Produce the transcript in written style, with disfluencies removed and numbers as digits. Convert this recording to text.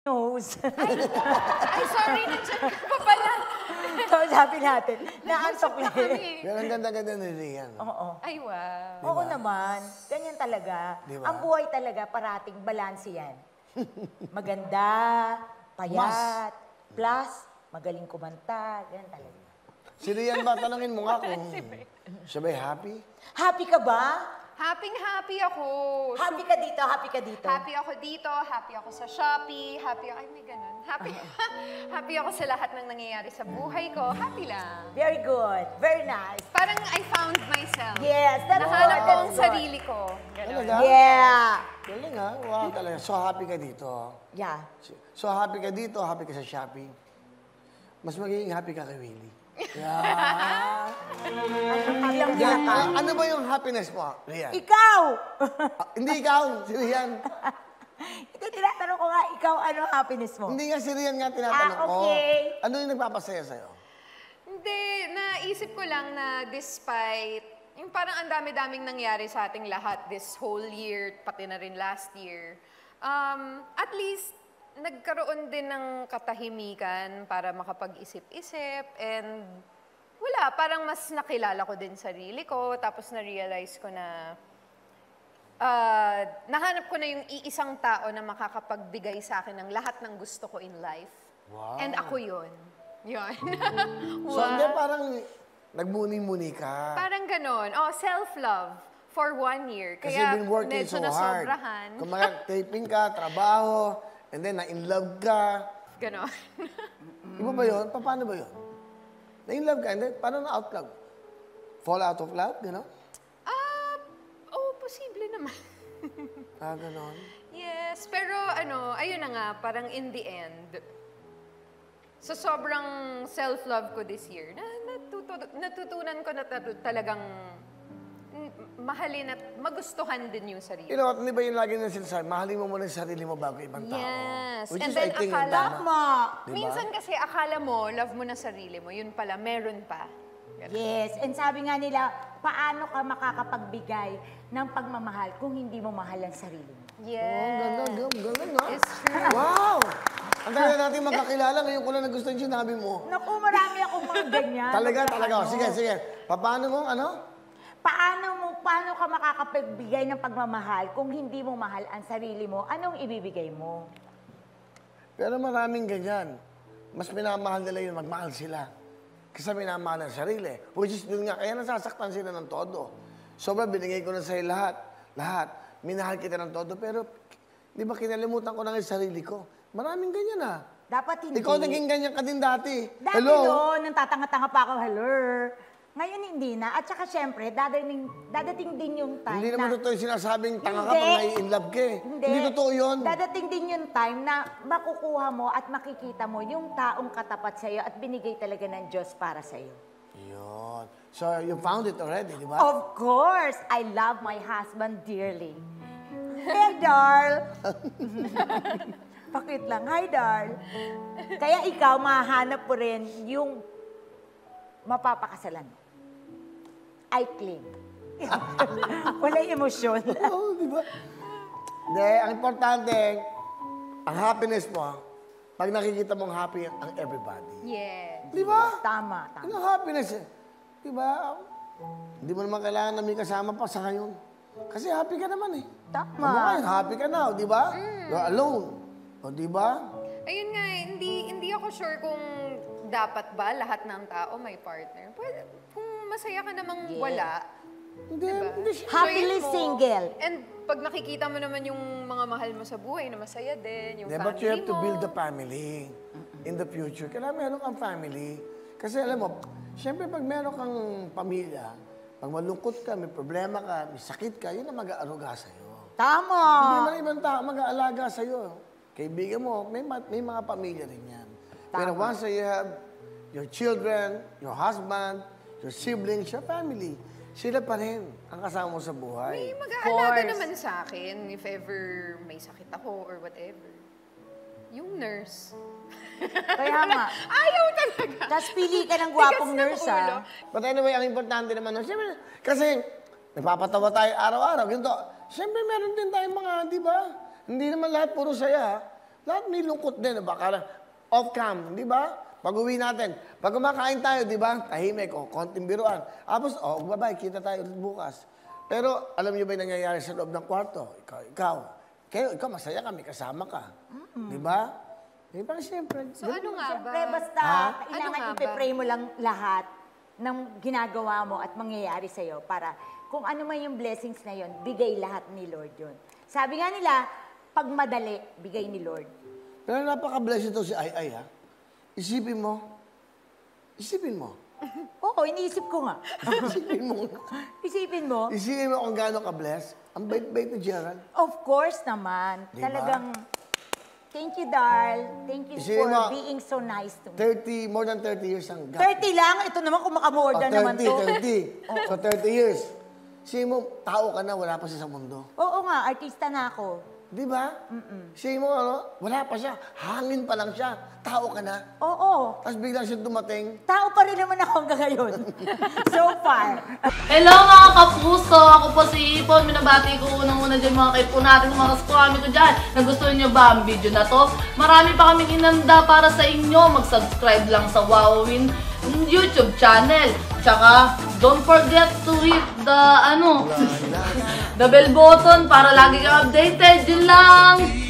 Nose. Ay, sorry, nandiyan ka pa pala. So, sabi natin, naantok lang. Pero ang ganda-ganda ni Rian. Oo. Ay, wow. Oo naman. Ganyan talaga. Diba? Ang buhay talaga, parating balanse yan. Maganda, payat, plus, magaling kumanta. Ganyan talaga. Si Rian ba, tanungin mo nga kung siya ba'y happy? Happy ka ba? Happy ako. Happy ka dito, happy ka dito. Happy ako dito, happy ako sa Shopee, happy ako, ay may ganun. Happy ako sa lahat ng nangyayari sa buhay ko. Happy lang. Very good. Very nice. Parang I found myself. Yes, that's Nahanap ko good, ang that's good. sarili ko. Ganun. Talaga? Yeah. Galing ha? Wow talaga. So happy ka dito. Yeah. So happy ka dito, happy ka sa shopping. Mas magiging happy ka kay Willie. Yeah. Ano ba yung happiness mo, Rian? Ikaw! Hindi ikaw, si Rian. Ito, tinatanong ko nga, ikaw, ano happiness mo? Hindi nga si Rian nga tinatanong ko. Okay. Ano yung nagpapasaya sa'yo? Hindi, naisip ko lang na despite, yung parang ang dami-daming nangyari sa ating lahat this whole year, pati na rin last year, at least, nagkaroon din ng katahimikan para makapag-isip-isip and wala, parang mas nakilala ko din sarili ko tapos na-realize ko na nahanap ko na yung iisang tao na makakapagbigay sa akin ng lahat ng gusto ko in life. Wow. And ako yun. Yun. So, hindi parang nagmuni-muni ka. Parang ganon. Oh, self-love for 1 year. Kasi Kaya you've been working medyo so hard. nasobrahan. Kung taping ka, trabaho, and then na-in-love ka. Ganon. Iba ba yun? Paano ba yun? Na-in-love ka, and then paano na-out love? Fall out of love, gano'n? Oh, posible naman. Gano'n. Yes, pero ayun na nga, parang in the end, sa sobrang self-love ko this year, natutunan ko na talagang mahalin at magustuhan din yung sarili. You know, hindi ba yung lagi na sinasabi, mahalin mo muna yung sarili mo bago ibang tao? Yes. Which And is, then I think, yung akala tama. Diba? Minsan kasi akala mo, love mo na sarili mo, yun pala, meron pa. Yes, and sabi nga nila, paano ka makakapagbigay ng pagmamahal kung hindi mo mahal ang sarili mo? Yes. Oh, galing, no? It's true. Wow! Ang tagal natin magkakilala, ngayon ko lang nagustuhan yung sinabi mo. Naku, marami akong mga ganyan. Talaga. Sige. Paano mo, Paano ka makakapagbigay ng pagmamahal kung hindi mo mahal ang sarili mo? Anong ibibigay mo? Pero maraming ganyan. Mas minamahal nila yun, magmahal sila. Kasi minamahal ang sarili. Which is dun nga, kaya nasasaktan sila ng todo. Sobra, binigay ko na sa'yo lahat. Minahal kita ng todo, pero di ba kinalimutan ko na yung sarili ko? Maraming ganyan ah. Dapat hindi. Ikaw naging ganyan ka din dati. Dati Hello? nang tatanga-tanga pa ako, hello. Ngayon hindi na. At saka syempre, dadating din yung time Hindi na... naman totoo yung sinasabing tanga ka pag nai-inlove ka eh. Hindi totoo yun. Dadating din yung time na makukuha mo at makikita mo yung taong katapat sa'yo at binigay talaga ng Diyos para sa'yo. Yun. So, you found it already, di ba? Of course, I love my husband dearly. Hey, Darl! Pakit lang. Hi, Darl. Kaya ikaw, mahanap mo rin yung mapapakasalan mo. I claim. Wala emosyon. Oo, di ba? Hindi, ang importante, ang happiness mo, pag nakikita mong happy ang everybody. Yes. Di ba? Tama. Anong happiness eh? Di ba? Hindi mo naman kailangan na may kasama pa sa ngayon. Kasi happy ka naman eh. Tama. Happy ka na, di ba? You're alone. O, di ba? Ayun nga, hindi ako sure kung dapat ba lahat ng tao may partner. Pwede, kung masaya ka namang wala, Hindi, diba? hindi siya. Happily Enjoyin mo. single. And pag nakikita mo naman yung mga mahal mo sa buhay na masaya din, yung Yeah, family but you have to mo. build a family in the future. Kailangan meron kang family. Kasi alam mo, siyempre pag meron kang pamilya, pag malungkot ka, may problema ka, may sakit ka, yun ang mag-aaruga sa'yo. Tama. Hindi man ibang tao mag-aalaga sa'yo. Kaibigan mo, may mga pamilya rin yan. Pero once you have your children, your husband, your siblings, your family, sila pa rin ang kasama mo sa buhay. May mag-aalaga naman sa akin if ever may sakit ako or whatever. Yung nurse. Kaya nga. Ayaw talaga. Tapos pili ka ng gwapong Tigas ng nurse, ulo. But anyway, ang importante naman, siyempre, kasi nagpapatawa tayo araw-araw, ganito. Siyempre, meron din tayong mga, di ba? Hindi naman lahat puro saya. Lahat may lungkot din. Baka off-cam, di ba? Pag-uwi natin. Pag kumakain tayo, di ba? Tahimik, konting biruan. Tapos, bye-bye, kita tayo ulit bukas. Pero, alam niyo ba yung nangyayari sa loob ng kwarto? Ikaw, masaya ka, may kasama ka. Di ba? Di ba, siyempre. So ano nga ba? Siyempre, basta Ano kailangan nga ba? ipipray mo lang lahat ng ginagawa mo at mangyayari sa'yo para kung ano man yung blessings na yon, bigay lahat ni Lord yun. Sabi nga nila, pag madali, bigay ni Lord. Pero napaka-blessed ito si Ay, ha? Isipin mo. Isipin mo. Oo, iniisip ko nga. Isipin mo. Isipin mo. Isipin mo kung gaano ka-blessed. Ang bait-bait ni Gerald. Of course naman. Diba? Talagang, thank you, Darl. Thank you Isipin for mo, being so nice to me. more than 30 years ang gap. 30 lang? Ito naman kung makamore na naman to. 30. So, 30 years. Isipin mo, tao ka na, wala pa siya sa mundo. Oo nga, artista na ako. Di ba? Isipin mo, wala pa siya. Hangin pa lang siya. Tao ka na. Oo. Tapos biglang siya dumating. Tao pa rin naman ako hanggang ngayon. So far. Hello mga kapuso! Ako po si Ipon. Minabati ko unang-una dyan mga kaipo natin, mga kaskwami ko dyan. Nagustuhan nyo ba ang video na to? Marami pa kaming inanda para sa inyo. Mag-subscribe lang sa Wowin YouTube channel. Tsaka, don't forget to hit the, the bell button para lagi kang updated. Yun lang!